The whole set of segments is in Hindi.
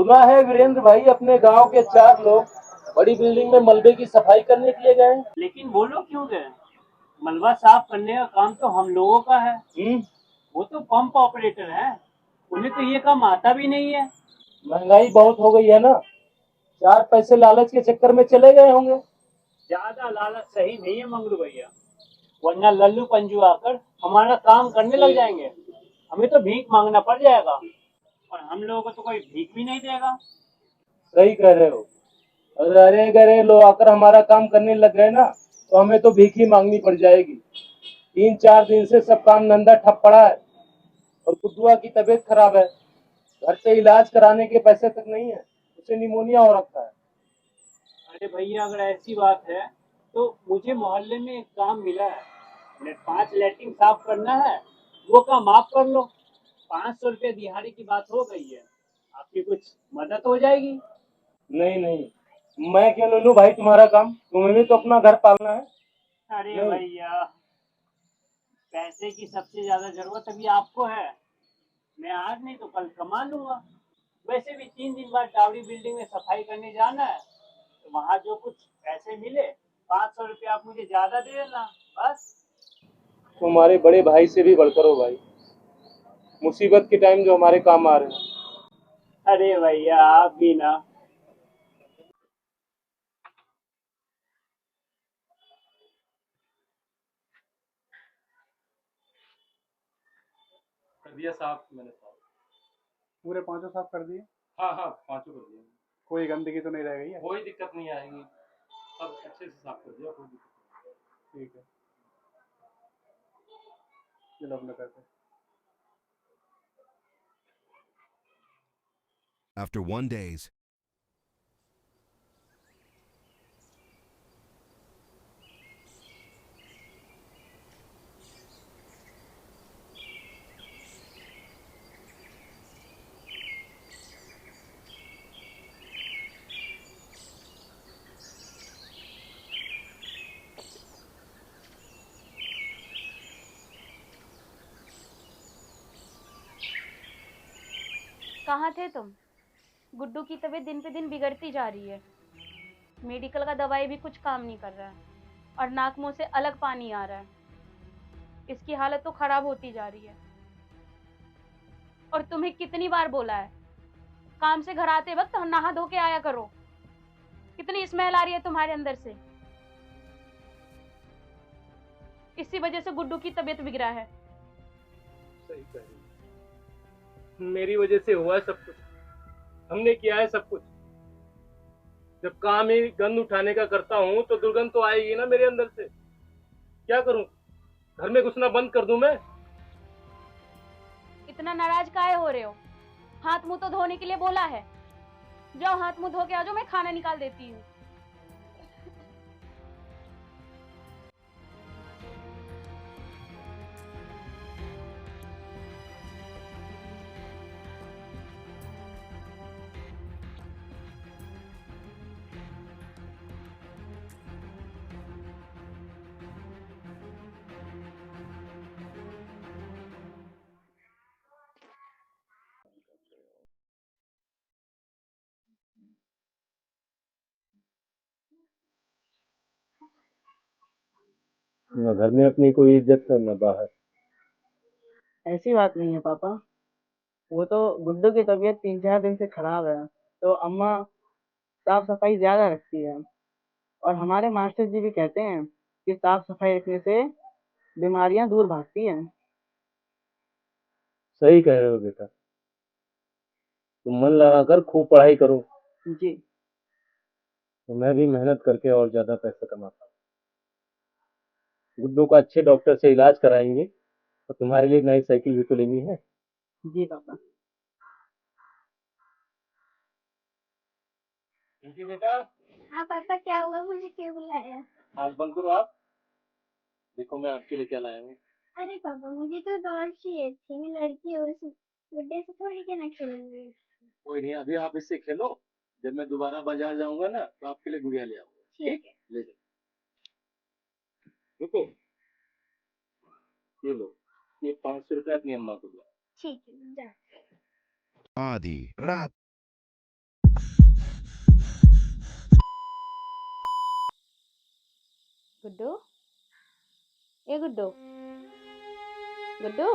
सुना है वीरेंद्र भाई अपने गांव के 4 लोग बड़ी बिल्डिंग में मलबे की सफाई करने के लिए गए। लेकिन वो लोग क्यों गए? मलबा साफ करने का काम तो हम लोगों का है। वो तो पंप ऑपरेटर है, उन्हें तो ये काम आता भी नहीं है। महंगाई बहुत हो गई है ना, 4 पैसे लालच के चक्कर में चले गए होंगे। ज्यादा लालच सही नहीं है मंगरू भैया, वरना लल्लू पंजू आकर हमारा काम करने लग जाएंगे। हमें तो भीख मांगना पड़ जाएगा, और हम लोगों को तो कोई भीख भी नहीं देगा। सही कह रहे हो। अगर अरे गरे लोग आकर हमारा काम करने लग गए ना, तो हमें तो भीख ही मांगनी पड़ जाएगी। 3-4 दिन से सब काम धंधा ठप पड़ा है, और गुड्डुआ की तबीयत खराब है। घर से इलाज कराने के पैसे तक नहीं है, उसे निमोनिया हो रखा है। अरे भैया, अगर ऐसी बात है तो मुझे मोहल्ले में एक काम मिला है। 5 लैट्रिन साफ करना है, वो काम आप कर लो। 500 रुपये दिहाड़ी की बात हो गई है, आपकी कुछ मदद हो जाएगी। नहीं नहीं, मैं क्यों ले लूं भाई तुम्हारा काम, तुम्हें भी तो अपना घर पालना है। अरे नहीं। भैया, पैसे की सबसे ज्यादा जरूरत अभी आपको है। मैं आज नहीं तो कल कमा लूंगा। वैसे भी 3 दिन बाद टावरी बिल्डिंग में सफाई करने जाना है, तो वहां जो कुछ पैसे मिले, 500 रुपये आप मुझे ज्यादा दे देना, बस। तुम्हारे बड़े भाई से भी बढ़कर हो भाई, मुसीबत के टाइम जो हमारे काम आ रहे हैं। अरे भैया, आप भी ना। कर दिया साफ मैंने साफ। पूरे पांचों साफ कर दिए? हाँ हाँ, पांचों कर दिया। कोई गंदगी तो नहीं रह गई है? कोई दिक्कत नहीं आएगी, सब अच्छे से साफ कर दिया, कोई दिक्कत ठीक है, चलो अपना करते हैं। After 1 days. कहाँ थे तुम? गुड्डू की तबीयत दिन पे दिन बिगड़ती जा रही है। मेडिकल का दवाई भी कुछ काम नहीं कर रहा है, और नाक मुंह से अलग पानी आ रहा है। इसकी हालत तो खराब होती जा रही है। और तुम्हें कितनी बार बोला है, काम से घर आते वक्त नहा धो के आया करो। कितनी स्मेल आ रही है तुम्हारे अंदर से। इसी वजह से गुड्डू की तबीयत बिगड़ा है। सही कह रही है। मेरी वजह से हुआ है सब कुछ, हमने किया है सब कुछ। जब काम ही गंद उठाने का करता हूँ तो दुर्गंध तो आएगी ना मेरे अंदर से। क्या करूं, घर में घुसना बंद कर दूं मैं? इतना नाराज काहे हो रहे हो? हाथ मुंह तो धोने के लिए बोला है। जाओ हाथ मुंह धो के आ जाओ, मैं खाना निकाल देती हूँ। न घर में अपनी कोई इज्जत न बाहर। ऐसी बात नहीं है पापा। वो तो गुड्डू की तबीयत 3-4 दिन से खराब है, तो अम्मा साफ सफाई ज्यादा रखती है। और हमारे मास्टर जी भी कहते हैं कि साफ सफाई रखने से बीमारियां दूर भागती हैं। सही कह रहे हो बेटा, तुम मन लगाकर खूब पढ़ाई करो, जी। तो मैं भी मेहनत करके और ज्यादा पैसा कमाता हूँ। गुड्डू का अच्छे डॉक्टर से इलाज कराएंगे, और तुम्हारे लिए नई साइकिल भी तो लेनी है। जी पापा। ठीक है बेटा। हाँ पापा, क्या हुआ? मुझे क्यों बुलाया? आंख बंद करो आप, देखो मैं आपके लिए क्या लाया हूँ। अरे पापा, मुझे तो डॉल चाहिए थी। मैं लड़की हूँ, उस गुड्डे से थोड़ी के ना खेलूंगी। कोई नहीं, अभी आप इससे खेलो, जब मैं दोबारा बाजार जाऊंगा ना तो आपके लिए गुड़िया ले आऊंगा। ठीक है। ले जाओ, रुको, ये लो, ये 500 रुपया अपनी अम्मा को दो। ठीक है, जा। Adi. Rat. गुड्डू, ए गुड्डू, गुड्डू,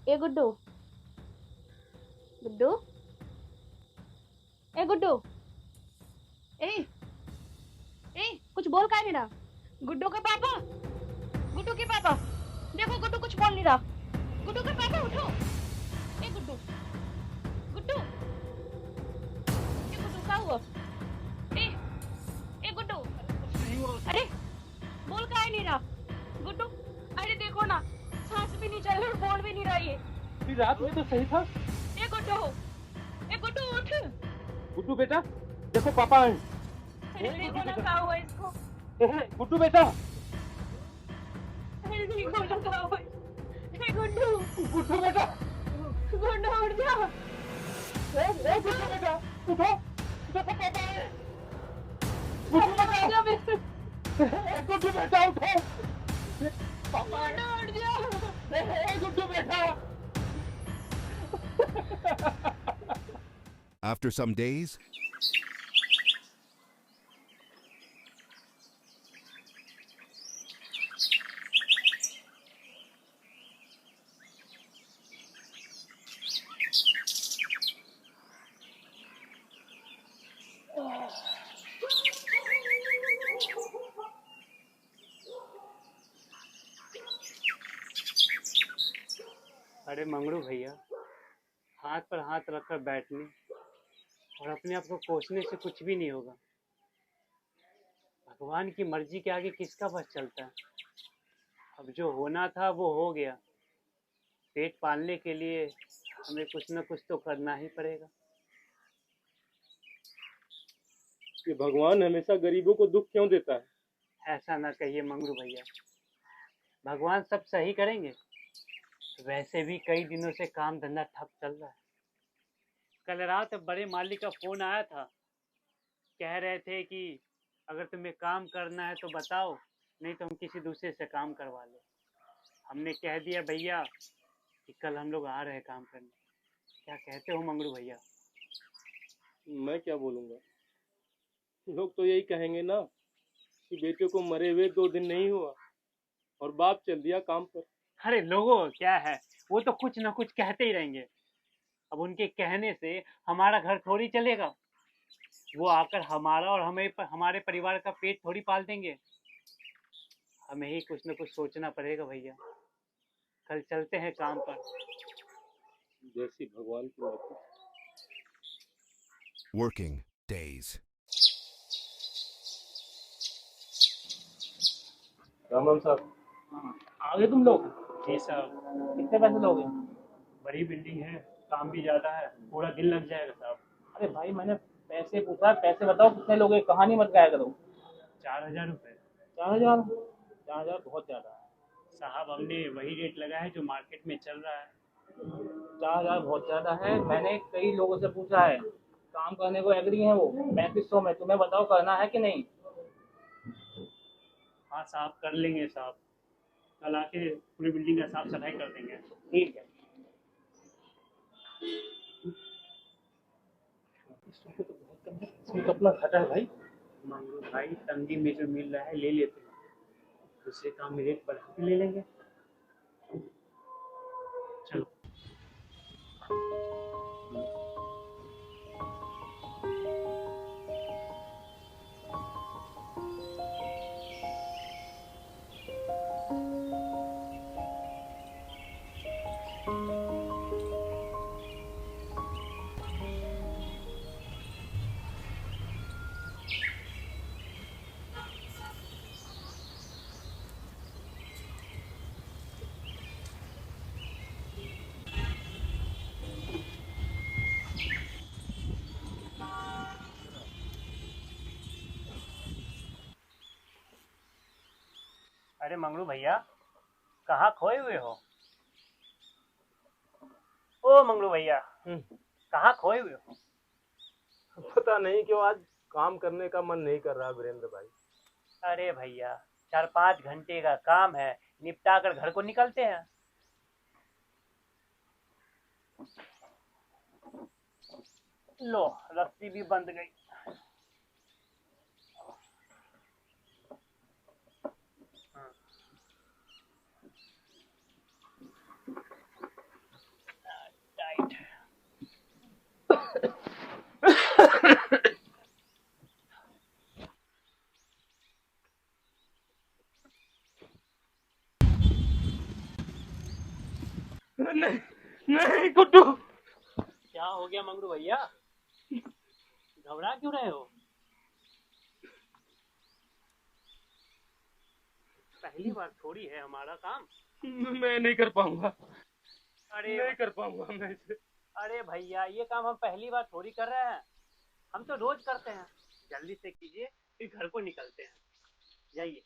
ए गुड्डू, गुड्डू, ए गुड्डू, ए ए कुछ बोल का नहीं रहा। गुड्डू के पापा, गुड्डू के पापा, देखो गुड्डू कुछ बोल नहीं रहा। गुड्डू के पापा उठो। ए गुड्डू, गुड्डू, ए गुड्डू क्या हुआ? ए गुड्डू, अरे बोल का नहीं रहा। गुड्डू, अरे देखो ना, सांस भी नहीं चल रही और बोल भी नहीं रहा ये। रात में तो सही था। ए गुड्डू, ए गुड्डू उठ। गुड्डू बेटा, देखो पापा आए। अरे देखो ना क्या हुआ इसको। गुड्डू बेटा, अरे देखो ना क्या हुआ। ए गुड्डू, गुड्डू बेटा, गुड्डू उठ जा। गुड्डू बेटा, उठो, देखो पापा आए। गुड्डू बेटा, गुड्डू बेटा उठो, पापा आए। गुड्डू उठ जा। गुड्डू बेटा। After some days, अरे मंगड़ू भैया, हाथ पर हाथ रखकर बैठने और अपने आप को कोसने से कुछ भी नहीं होगा। भगवान की मर्जी के आगे किसका बस चलता है। अब जो होना था वो हो गया। पेट पालने के लिए हमें कुछ न कुछ तो करना ही पड़ेगा। ये भगवान हमेशा गरीबों को दुख क्यों देता है? ऐसा ना कहिए मंगरू भैया, भगवान सब सही करेंगे। वैसे भी कई दिनों से काम धंधा ठप चल रहा है। कल रात बड़े मालिक का फोन आया था, कह रहे थे कि अगर तुम्हें काम करना है तो बताओ, नहीं तो हम किसी दूसरे से काम करवा लो। हमने कह दिया भैया कि कल हम लोग आ रहे हैं काम करने। क्या कहते हो मंगरू भैया? मैं क्या बोलूँगा, लोग तो यही कहेंगे ना कि बेटे को मरे हुए 2 दिन नहीं हुआ और बाप चल दिया काम पर। अरे लोगों क्या है, वो तो कुछ ना कुछ कहते ही रहेंगे। अब उनके कहने से हमारा घर थोड़ी चलेगा। वो आकर हमारा और हमारे परिवार का पेट थोड़ी पाल देंगे। हमें ही कुछ न कुछ सोचना पड़ेगा भैया। कल चलते हैं काम पर। जैसी भगवान की मर्जी। working days. राम राम साहब। आ गए तुम लोग? जी साहब। कितने पैसे लोगे? बड़ी बिल्डिंग है, काम भी ज्यादा है, पूरा दिन लग जाएगा साहब। अरे भाई मैंने पैसे पूछा, पैसे बताओ कितने लोगे, कहानी मत गाया करो। 4000 रुपये 4000? 4000 बहुत ज्यादा है साहब। हमने वही रेट लगा है जो मार्केट में चल रहा है। 4000 बहुत ज्यादा है। मैंने कई लोगों से पूछा है, काम करने को एग्री है वो 3500 में। तुम्हें बताओ करना है कि नहीं? हाँ साहब, कर लेंगे साहब। कल आके पूरी बिल्डिंग का साफ सफाई कर देंगे। ठीक है। इसमें तो अपना घाटा है भाई। मंगरू भाई, तंगी में जो मिल रहा है ले लेते हैं, दूसरे काम में रेट बढ़ा के ले लेंगे। चलो। अरे मंगरू भैया, कहाँ खोए हुए हो? ओ मंगरू भैया, कहाँ खोए हुए हो? पता नहीं क्यों आज काम करने का मन नहीं कर रहा वीरेंद्र भाई। अरे भैया, 4-5 घंटे का काम है, निपटा कर घर को निकलते हैं। लो, रस्सी भी बंद गई। नहीं नहीं गुड्डू, क्या हो गया मंगरू भैया, घबरा क्यों रहे हो? पहली बार थोड़ी है हमारा काम। मैं नहीं कर पाऊंगा, अरे नहीं कर पाऊंगा मैं इसे। अरे भैया, ये काम हम पहली बार थोड़ी कर रहे हैं, हम तो रोज करते हैं। जल्दी से कीजिए, फिर घर को निकलते हैं। जाइए।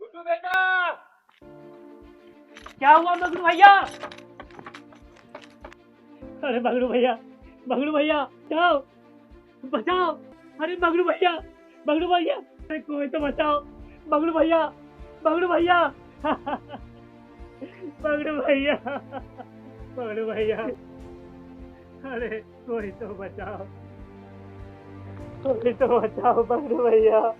गुड्डू बेटा, क्या हुआ मंगरू भैया? अरे मंगरू भैया, मंगरू भैया, जाओ, बचाओ। अरे मंगरू भैया, मंगरू भैया, अरे कोई तो बचाओ। मंगरू भैया, मंगरू भैया, मंगरू भैया, मंगरू भैया, अरे कोई तो बचाओ, कोई तो बचाओ मंगरू भैया।